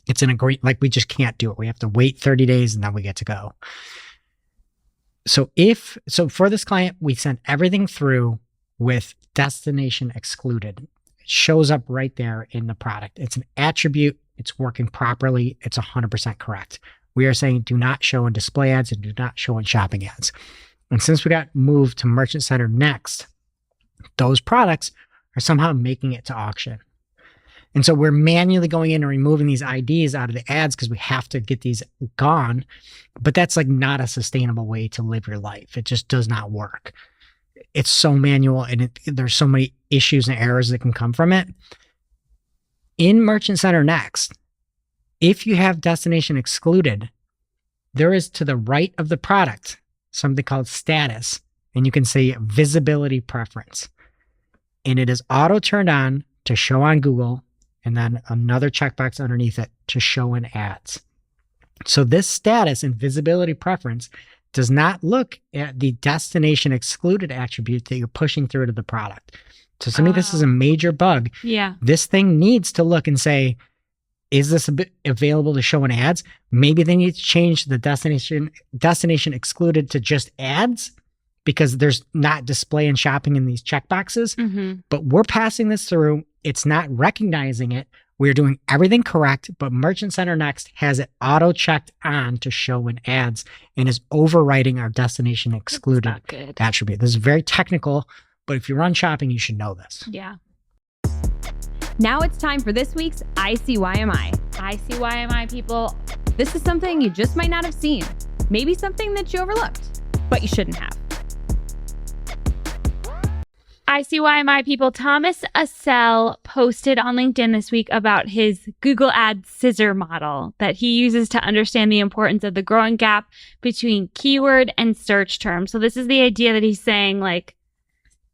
It's an agreement, like we just can't do it. We have to wait 30 days and then we get to go. So for this client, we sent everything through with destination excluded. It shows up right there in the product. It's an attribute. It's working properly. It's 100% correct. We are saying do not show in display ads and do not show in shopping ads. And since we got moved to Merchant Center next, those products are somehow making it to auction. And so we're manually going in and removing these IDs out of the ads because we have to get these gone. But that's like not a sustainable way to live your life. It just does not work. It's so manual, and there's so many issues and errors that can come from it. In Merchant Center Next, if you have destination excluded, there is to the right of the product something called status, and you can say visibility preference. And it is auto turned on to show on Google, and then another checkbox underneath it to show in ads. So this status and visibility preference does not look at the destination excluded attribute that you're pushing through to the product. So to me, this is a major bug. Yeah. This thing needs to look and say, is this available to show in ads? Maybe they need to change the destination excluded to just ads, because there's not display and shopping in these checkboxes. Mm-hmm. But we're passing this through. It's not recognizing it. We're doing everything correct, but Merchant Center Next has it auto checked on to show in ads and is overriding our destination excluded Not good. attribute. This is very technical, but if you run shopping, you should know this. Yeah. Now it's time for this week's ICYMI. ICYMI people. This is something you just might not have seen. Maybe something that you overlooked, but you shouldn't have. ICYMI people, Thomas Assell posted on LinkedIn this week about his Google Ads scissor model that he uses to understand the importance of the growing gap between keyword and search terms. So this is the idea that he's saying, like,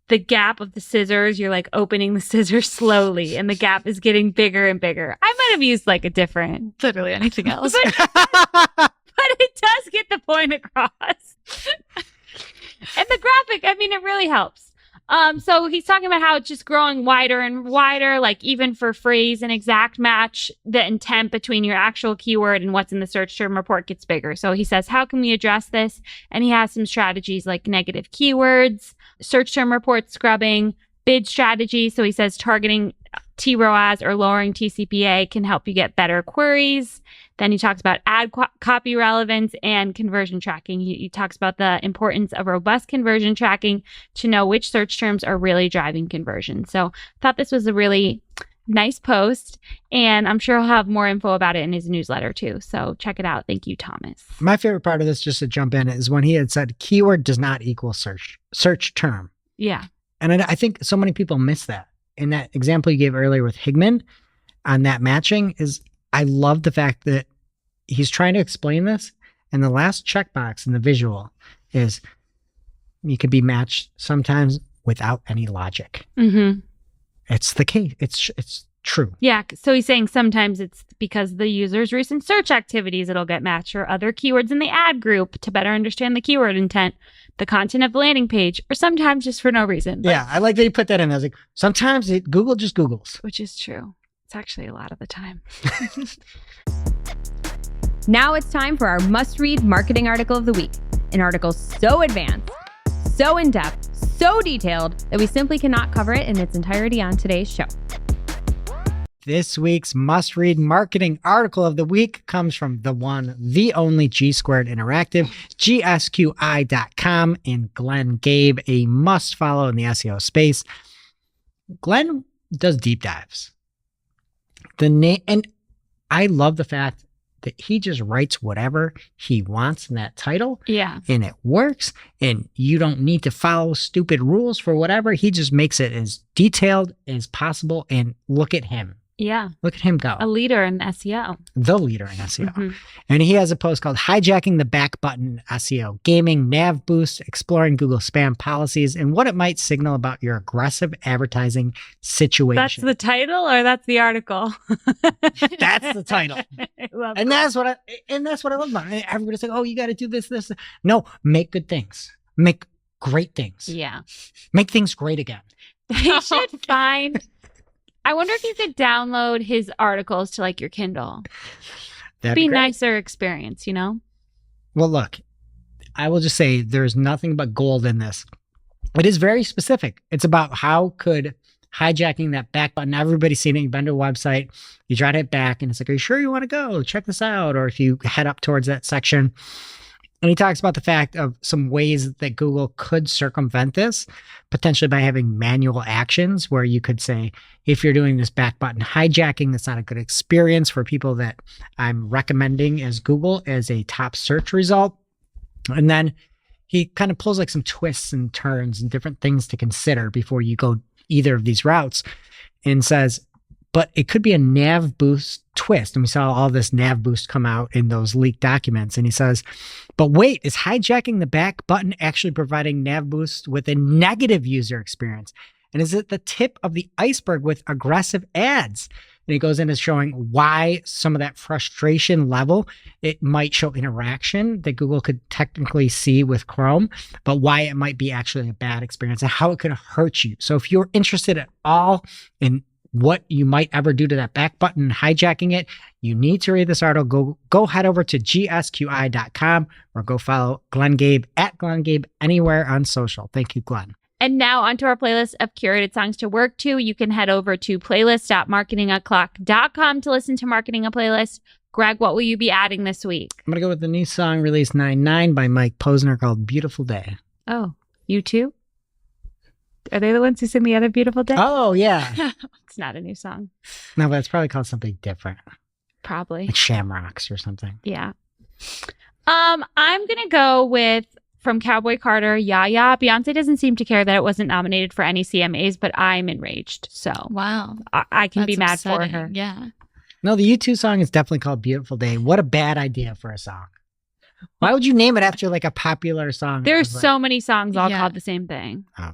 the gap of the scissors, you're like opening the scissors slowly and the gap is getting bigger and bigger. I might have used like a different, Literally anything else. but it does get the point across. And the graphic, I mean, it really helps. So he's talking about how it's just growing wider and wider, like even for phrase and exact match, the intent between your actual keyword and what's in the search term report gets bigger. So he says, how can we address this? And he has some strategies like negative keywords, search term report scrubbing, bid strategy. So he says targeting TROAS or lowering TCPA can help you get better queries. Then he talks about ad copy relevance and conversion tracking. He talks about the importance of robust conversion tracking to know which search terms are really driving conversion. So I thought this was a really nice post, and I'm sure he'll have more info about it in his newsletter too. So check it out. Thank you, Thomas. My favorite part of this, just to jump in, is when he had said keyword does not equal search term. Yeah. And I think so many people miss that. In that example you gave earlier with Higman on that matching, is I love the fact that he's trying to explain this, and the last checkbox in the visual is you can be matched sometimes without any logic. Mm-hmm. It's the case. It's true. Yeah. So he's saying sometimes it's because of the user's recent search activities it'll get matched, or other keywords in the ad group to better understand the keyword intent, the content of the landing page, or sometimes just for no reason. Yeah, I like that you put that in. I was like, sometimes Google just Googles. Which is true. It's actually a lot of the time. Now it's time for our must-read marketing article of the week. An article so advanced, so in-depth, so detailed that we simply cannot cover it in its entirety on today's show. This week's must-read marketing article of the week comes from the one, the only G Squared Interactive, gsqi.com, and Glenn Gabe, a must-follow in the SEO space. Glenn does deep dives. And I love the fact that he just writes whatever he wants in that title. Yeah. And it works, and you don't need to follow stupid rules for whatever. He just makes it as detailed as possible, and look at him. Yeah. Look at him go. A leader in SEO. The leader in SEO. Mm-hmm. And he has a post called Hijacking the Back Button SEO, Gaming Nav Boost, Exploring Google Spam Policies, and What It Might Signal About Your Aggressive Advertising Situation. That's the title, or that's the article? That's the title. I love And that's what I love about it. Everybody's like, oh, you got to do this. No, make good things. Make great things. Yeah. Make things great again. They should find... I wonder if you could download his articles to like your Kindle. That'd Be great. nicer experience, you know? Well, look, I will just say there's nothing but gold in this. It is very specific. It's about how could hijacking that back button. Everybody's seen it. You've been to a website, you try to hit back, and it's like, are you sure you want to go? Check this out. Or if you head up towards that section, And he talks about the fact of some ways that Google could circumvent this, potentially by having manual actions where you could say, if you're doing this back button hijacking, that's not a good experience for people that I'm recommending as Google as a top search result. And then he kind of pulls like some twists and turns and different things to consider before you go either of these routes and says, but it could be a nav boost twist. And we saw all this nav boost come out in those leaked documents. And he says, but wait, is hijacking the back button actually providing nav boost with a negative user experience? And is it the tip of the iceberg with aggressive ads? And he goes into showing why some of that frustration level, it might show interaction that Google could technically see with Chrome, but why it might be actually a bad experience and how it could hurt you. So if you're interested at all in what you might ever do to that back button, hijacking it, you need to read this article. Go head over to gsqi.com or go follow Glenn Gabe at Glenn Gabe anywhere on social. Thank you, Glenn. And now onto our playlist of curated songs to work to. You can head over to playlist.marketingoclock.com to listen to Marketing a Playlist. Greg, what will you be adding this week? I'm going to go with the new song released 9/9 by Mike Posner called Beautiful Day. Oh, you too? Are they the ones who sing the other Beautiful Day? Oh, yeah. It's not a new song. No, but it's probably called something different. Probably. Like Shamrocks or something. Yeah. I'm going to go with from Cowboy Carter, Ya Ya. Beyonce doesn't seem to care that it wasn't nominated for any CMAs, but I'm enraged. So wow. I can be mad upsetting. for her. Yeah. No, the U2 song is definitely called Beautiful Day. What a bad idea for a song. Why would you name it after like a popular song? There's so many songs all Yeah. called the same thing. Oh.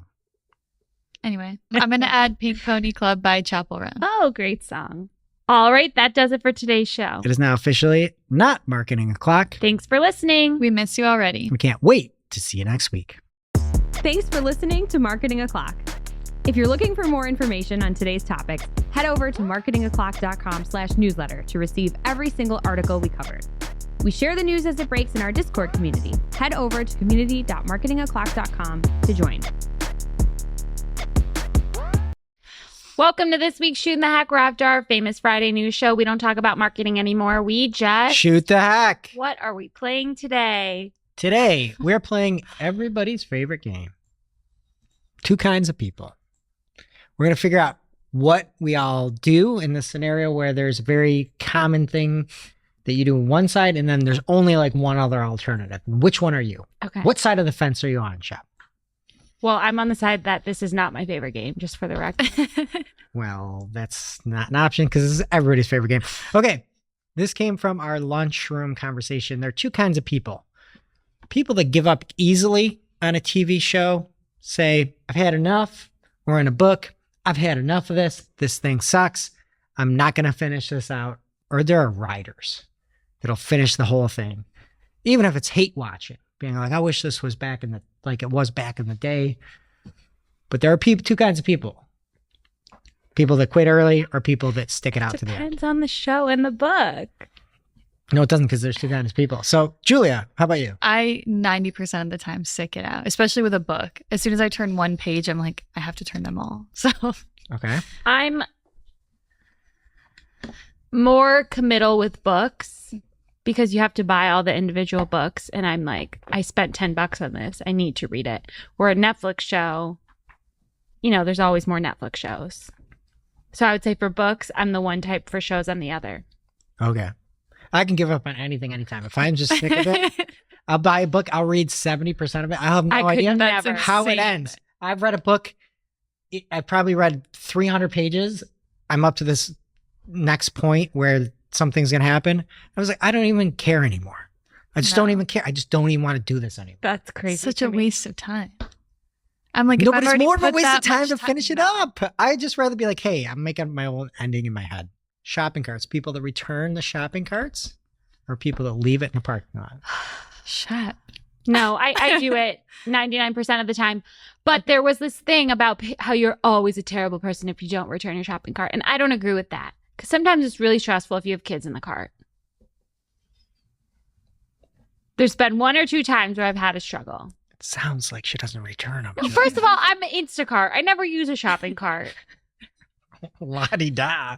Anyway, I'm going to add Pink Pony Club by Chapel Roan. Oh, great song. All right, that does it for today's show. It is now officially not Marketing O'Clock. Thanks for listening. We miss you already. We can't wait to see you next week. Thanks for listening to Marketing O'Clock. If you're looking for more information on today's topics, head over to marketingoclock.com/newsletter to receive every single article we covered. We share the news as it breaks in our Discord community. Head over to community.marketingoclock.com to join. Welcome to this week's Shootin' the Heck. We're after our famous Friday news show. We don't talk about marketing anymore. We just Shoot the heck. What are we playing today? Today, we're playing everybody's favorite game. Two kinds of people. We're going to figure out what we all do in the scenario where there's a very common thing that you do on one side, and then there's only like one other alternative. Which one are you? Okay. What side of the fence are you on, Shep? Well, I'm on the side that this is not my favorite game, just for the record. Well, that's not an option because this is everybody's favorite game. Okay, this came from our lunchroom conversation. There are two kinds of people. People that give up easily on a TV show, say, I've had enough, or in a book, I've had enough of this. This thing sucks. I'm not going to finish this out. Or there are writers that'll finish the whole thing, even if it's hate watching, being like, I wish this was back in the, like it was back in the day. But there are two kinds of people. People that quit early or people that stick it out to the end. Depends on the show and the book. No, it doesn't because there's two kinds of people. So, Julia, how about you? I 90% of the time stick it out, especially with a book. As soon as I turn one page, I'm like, I have to turn them all. So Okay. I'm more committal with books because you have to buy all the individual books. And I'm like, I spent $10 on this. I need to read it. Or a Netflix show, you know, there's always more Netflix shows. So I would say for books, I'm the one type. For shows, I'm the other. Okay. I can give up on anything anytime. If I'm just sick of it, I'll buy a book. I'll read 70% of it. I'll have no idea never. how it ends. I've read a book. I probably read 300 pages. I'm up to this next point where something's going to happen. I was like, I don't even care anymore. I just don't even care. I just don't even want to do this anymore. That's crazy. such a waste of time. I'm like, No, if but I've it's already more of a put waste of that time much to finish it up. I'd just rather be like, hey, I'm making my own ending in my head. Shopping carts. People that return the shopping carts or people that leave it in the parking lot? Shut. No, I do it 99% of the time. But there was this thing about how you're always a terrible person if you don't return your shopping cart. And I don't agree with that. Because sometimes it's really stressful if you have kids in the cart. There's been one or two times where I've had a struggle. It sounds like she doesn't return them. No, first of all, I'm an Instacart. I never use a shopping cart. La-di-da.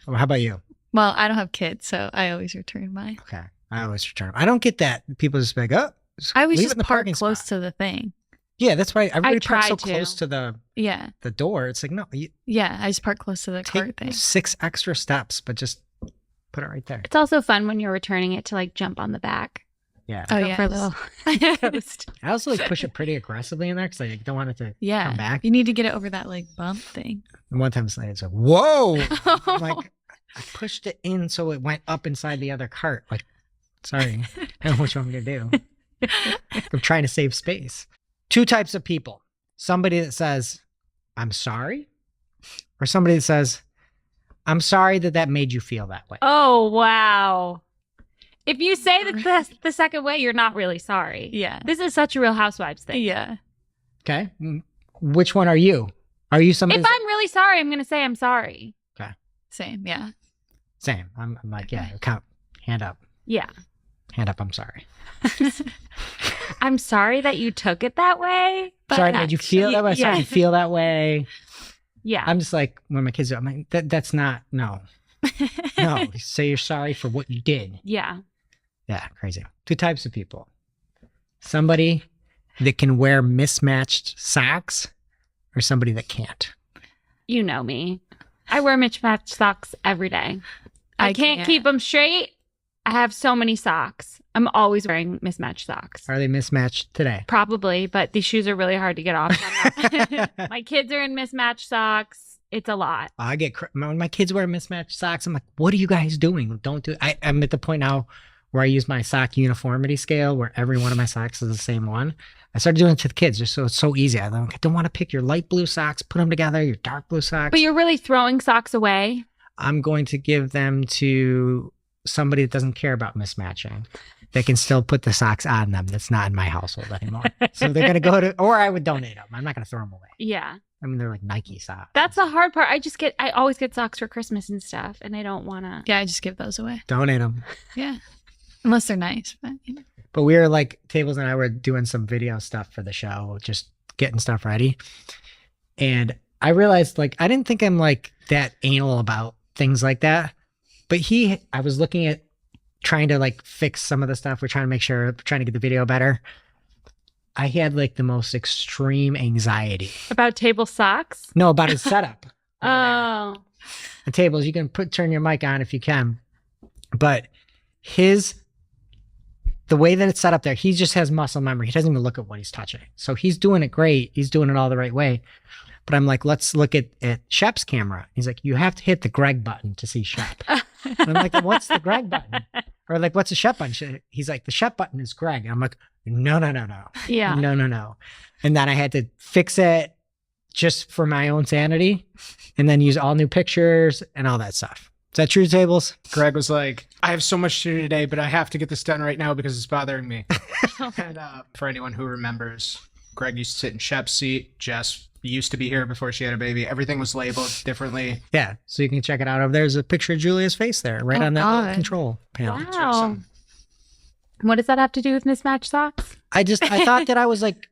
Well, how about you? Well, I don't have kids, so I always return mine. Okay. I always return them. I don't get that. People just be like, oh, I always leave it just in the park parking close spot. to the thing. Yeah, that's why everybody parks try so to. close to the door. It's like, no, you Yeah, I just park close to the cart take thing. 6 extra steps, but just put it right there. It's also fun when you're returning it to like jump on the back. Yeah. Oh, Go yeah. for a little coast. I also like push it pretty aggressively in there because I don't want it to Yeah. come back. You need to get it over that like bump thing. And one time it's like, whoa. I'm like, I pushed it in so it went up inside the other cart. Like, sorry. I don't know what you want me to do. I'm trying to save space. 2 types of people. Somebody that says, I'm sorry. Or somebody that says, I'm sorry that made you feel that way. Oh, wow. If you say that the second way, you're not really sorry. Yeah. This is such a Real Housewives thing. Yeah. Okay. Which one are you? Are you somebody? If I'm really sorry, I'm going to say I'm sorry. Same. Yeah. Same. I'm like, yeah, count. Hand up. Yeah. Hand up. I'm sorry. I'm sorry that you took it that way. But Sorry that made you feel that way. Sorry Yeah. you feel that way. Yeah. I'm just like, when my kids are, I'm like, that's not, no. No. Say you're sorry for what you did. Yeah. Yeah, crazy. 2 types of people. Somebody that can wear mismatched socks or somebody that can't. You know me. I wear mismatched socks every day. I can't keep them straight. I have so many socks. I'm always wearing mismatched socks. Are they mismatched today? Probably, but these shoes are really hard to get off. My kids are in mismatched socks. It's a lot. I get, when my kids wear mismatched socks, I'm like, what are you guys doing? Don't do it. I'm at the point now where I use my sock uniformity scale where every one of my socks is the same one. I started doing it to the kids just so it's so easy. I don't want to pick your light blue socks, put them together, your dark blue socks. But you're really throwing socks away. I'm going to give them to somebody that doesn't care about mismatching. They can still put the socks on them. That's not in my household anymore. So they're going to go to, or I would donate them. I'm not going to throw them away. Yeah. I mean, they're like Nike socks. That's the hard part. I always get socks for Christmas and stuff, and I don't want to. Yeah, I just give those away. Donate them. Yeah. Unless they're nice. But, you know. But we were like, Tables and I were doing some video stuff for the show, just getting stuff ready. And I realized, like, I didn't think I'm like that anal about things like that. But I was looking at trying to like fix some of the stuff. We're trying to make sure, trying to get the video better. I had like the most extreme anxiety. About table socks? No, about his setup. Oh. The Tables, you can turn your mic on if you can. But the way that it's set up there, he just has muscle memory. He doesn't even look at what he's touching. So he's doing it great. He's doing it all the right way. But I'm like, let's look at Shep's camera. He's like, you have to hit the Greg button to see Shep. And I'm like, what's the Greg button? Or like, what's the Shep button? He's like, the Shep button is Greg. And I'm like, no. Yeah. No. And then I had to fix it just for my own sanity and then use all new pictures and all that stuff. Is that true, Tables? Greg was like, I have so much to do today, but I have to get this done right now because it's bothering me. And for anyone who remembers, Greg used to sit in Shep's seat. Jess used to be here before she had a baby. Everything was labeled differently. Yeah, so you can check it out over there. There's a picture of Julia's face there, right on that little God. control panel. Wow. What does that have to do with mismatched socks? I thought that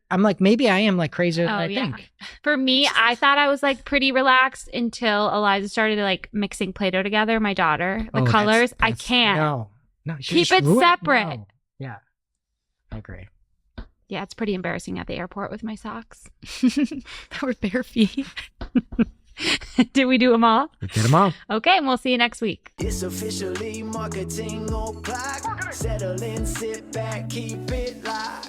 I'm like, maybe I am like crazier than I think. For me, I thought I was like pretty relaxed until Eliza started like mixing Play-Doh together, my daughter, the Oh, colors. I that's- can't. No. she Keep just it ruined- separate. no. Yeah, I agree. Yeah, it's pretty embarrassing at the airport with my socks. That were bare feet. Did we do them all? We did them all. Okay, and we'll see you next week. It's officially marketing o'clock. Settle in, sit back, keep it live.